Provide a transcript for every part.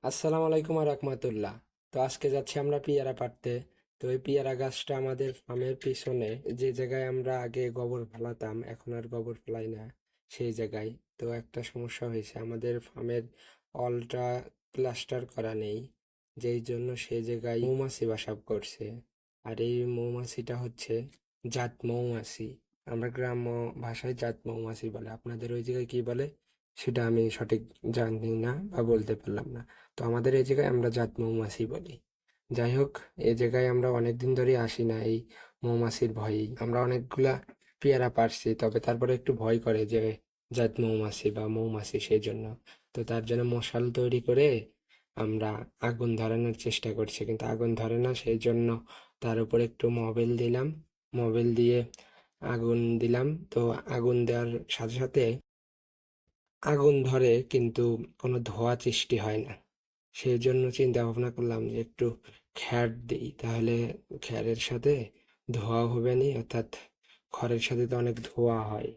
আসসালামু আলাইকুম রাহমাতুল্লাহ। তো আজকে যাচ্ছি আমরা পেয়ারা পাড়তে। তো এই পেয়ারা গাছটা আমাদের ফার্মের পিছনে, যে জায়গায় আমরা আগে গোবর ফেলাতাম এখন আর গোবর ফেলাই না সেই জায়গায়। তো একটা সমস্যা হয়েছে, আমাদের ফার্মের অলটা প্লাস্টার করা নেই, যেই জন্য সেই জায়গায় মৌমাছি বাসা করছে। আর এই মৌমাছিটা হচ্ছে জাত মৌমাছি। আমরা গ্রাম্য ভাষায় জাত মৌমাছি বলে, আপনাদের ওই জায়গায় কি বলে সেটা আমি সঠিক জানি না বা বলতে পারলাম না। তো আমাদের এই জায়গায় আমরা জাত মৌমাছি বলি। যাই হোক, এই জায়গায় আমরা অনেকদিন ধরে আসি না এই মৌমাছির ভয়েই। আমরা অনেকগুলা পেয়ারা পারছি, তবে তারপরে একটু ভয় করে যে জাত মৌমাছি বা মৌমাছি, সেই জন্য। তো তার জন্য মশাল তৈরি করে আমরা আগুন ধরানোর চেষ্টা করছি, কিন্তু আগুন ধরে না, সেই জন্য তার উপরে একটু মোবিল দিলাম। মোবিল দিয়ে আগুন দিলাম। তো আগুন দেওয়ার সাথে সাথে আগুন ধরে, কিন্তু কোনো ধোঁয়া সৃষ্টি হয় না। সেই জন্য চিন্তা ভাবনা করলাম যে একটু খ্যার দিই, তাহলে খ্যারের সাথে ধোঁয়া হবে নি, অর্থাৎ খড়ের সাথে তো অনেক ধোঁয়া হয়।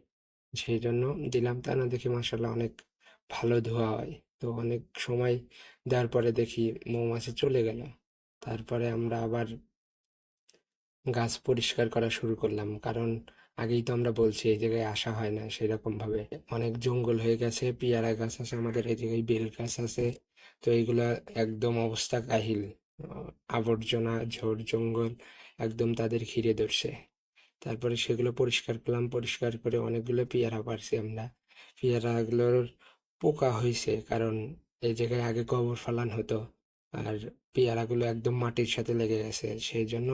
সেই জন্য দিলাম, তা না দেখি মাসাল্লাহ অনেক ভালো ধোঁয়া হয়। তো অনেক সময় দেওয়ার পরে দেখি মৌমাছি চলে গেল। তারপরে আমরা আবার গাছ পরিষ্কার করা শুরু করলাম, কারণ আগেই তো আমরা বলছি এই জায়গায় আসা হয় না সেরকম ভাবে। অনেক জঙ্গল হয়ে গেছে, পেয়ারা গাছ আছে আমাদের এই জায়গায়, বেল গাছ আছে। তো এইগুলা একদম অবস্থা কাহিল। আবর্জনা, ঝোড় জঙ্গল একদম তাদের ঘিরে ধরছে। তারপরে সেগুলো পরিষ্কার করলাম, পরিষ্কার করে অনেকগুলো পেয়ারা পারছি আমরা। পেয়ারাগুলোর পোকা হয়েছে, কারণ এই জায়গায় আগে গোবর ফেলান হতো, আর পেয়ারাগুলো একদম মাটির সাথে লেগে গেছে, সেই জন্য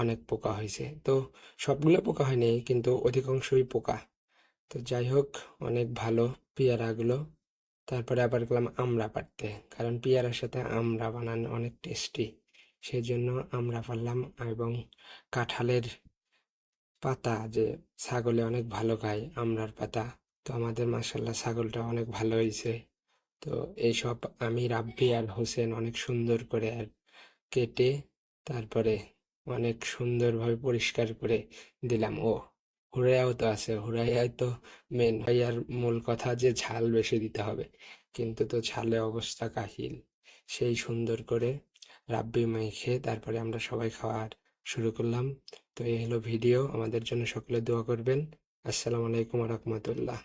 অনেক পোকা হয়েছে। তো সবগুলো পোকা হয়নি, কিন্তু অধিকাংশই পোকা। তো যাই হোক, অনেক ভালো পেয়ারাগুলো। তারপরে আবার গেলাম আমড়া পাড়তে, কারণ পেয়ারার সাথে আমড়া বানানো অনেক টেস্টি। সেই জন্য আমড়া পারলাম। এবং কাঁঠালের পাতা, যে ছাগলে অনেক ভালো খায় আমড়ার পাতা, তো আমাদের মাসাল্লাহ ছাগলটা অনেক ভালো হয়েছে। তো এইসব আমি, রাব্বি আর হোসেন অনেক সুন্দর করে আর কেটে, তারপরে অনেক সুন্দরভাবে পরিষ্কার করে দিলাম। ও হুরাইয়াও তো আছে, হুরাইয়াই তো মেন। হুরাইয়ার মূল কথা যে ঝাল বেশি দিতে হবে, কিন্তু তো ঝালে অবস্থা কাহিল। সেই সুন্দর করে রাব্বি মেখে তারপরে আমরা সবাই খাওয়া শুরু করলাম। তো এই হলো ভিডিও, আমাদের জন্য সকলে দোয়া করবেন। আসসালামু আলাইকুম রহমতুল্লাহ।